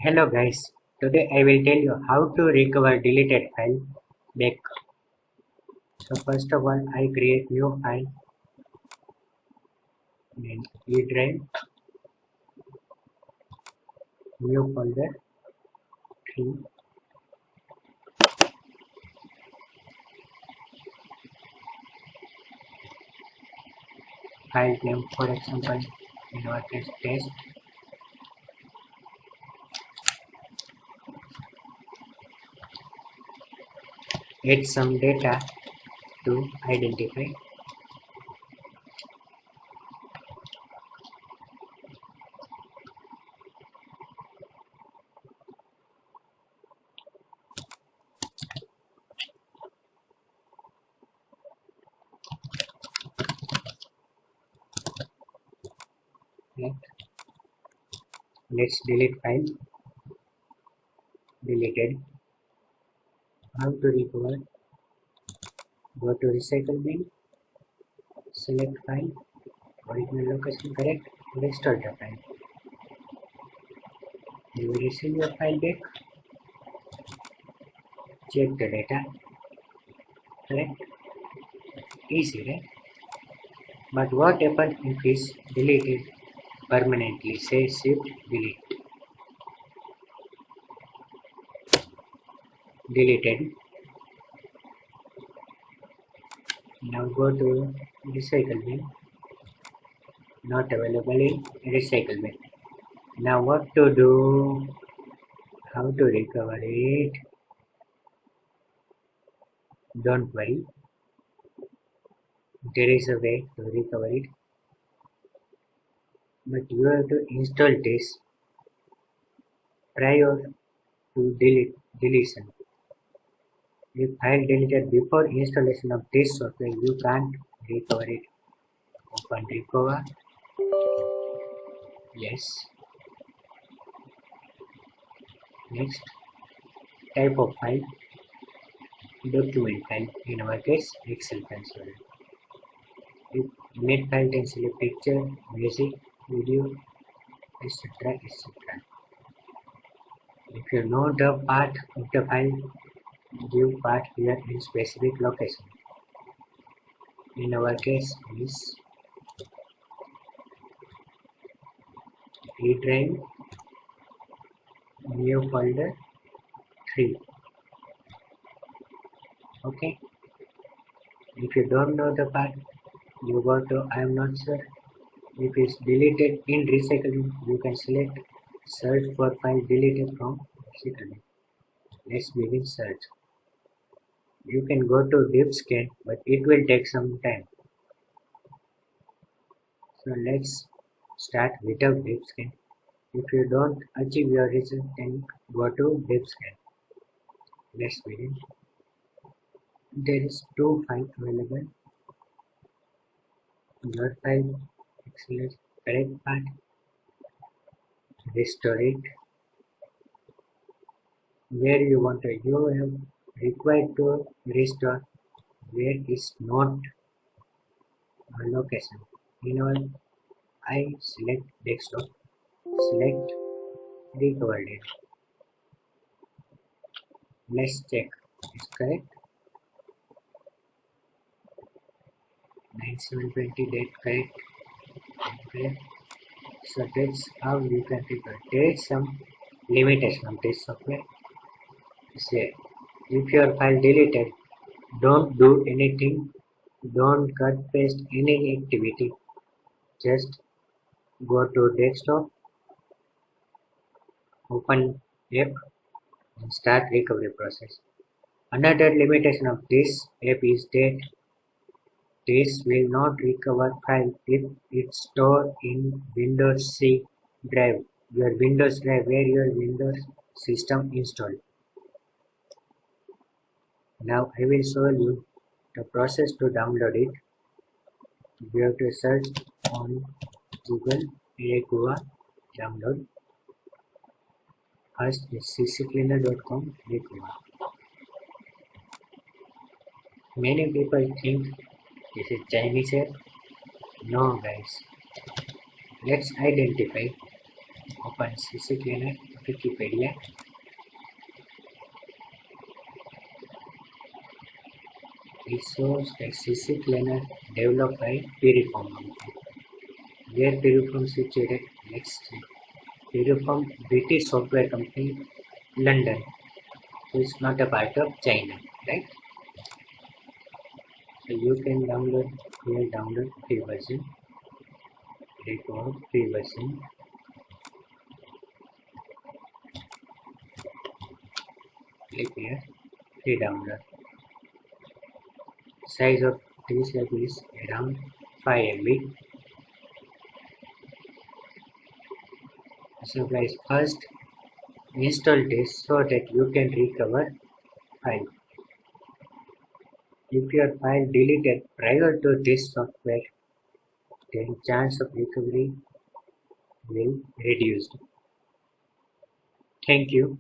Hello guys, today I will tell you how to recover deleted file back. So first of all I create new file, then E drive, new folder 3, file name for example in our case test, add some data to identify, right? Let's delete file, deleted, how to recover, go to recycle bin, select file, original location correct, restore the file. You will receive your file back, check the data, correct, easy right? But what happens if it's deleted permanently? Say shift delete. Deleted. Now go to recycle bin. Not available in recycle bin. Now what to do? How to recover it? Don't worry. There is a way to recover it. But you have to install this prior to deletion. If file deleted before installation of this software, you can't recover it. Open recover. Yes. Next, type of file, document file, in our case Excel file. If image file can select picture, music, video, etc. etc. If you know the part of the file, give part here in specific location. In our case is E drive, new folder 3. Okay. If you don't know the part, you go to I am not sure. If it's deleted in recycling, you can select search for file deleted from recycling. Let's begin search. You can go to deep scan, but it will take some time. So let's start without deep scan. If you don't achieve your result, then go to deep scan. Let's begin. There is two files available. Your file, excellent, correct part, restore it. Where you want to, you have required to restore where is not a location. In all, I select desktop, select recovered it. Let's check. It's correct. 9720 date correct. Correct. So that's how you can recover. There is some limitation of this software. Say if your file deleted, don't do anything, don't cut paste any activity. Just go to desktop, open app and start recovery process. Another limitation of this app is that this will not recover file if it's stored in Windows C drive, your Windows drive where your Windows system installed. Now I will show you the process to download it. You have to search on Google Recover download. First is ccleaner.com recover. Many people think this is Chinese app. No guys. Let's identify. Open CC Cleaner Wikipedia. Resource that CC Cleaner developed by Piriform Company. Where Piriform situated? Next, Piriform British software company, London. So it's not a part of China, right? So you can download here, download free version. Click on free version. Click here, free download. Size of this app is around 5 MB. So guys, first install this so that you can recover file. If your file deleted prior to this software, then chance of recovery will reduce. Thank you.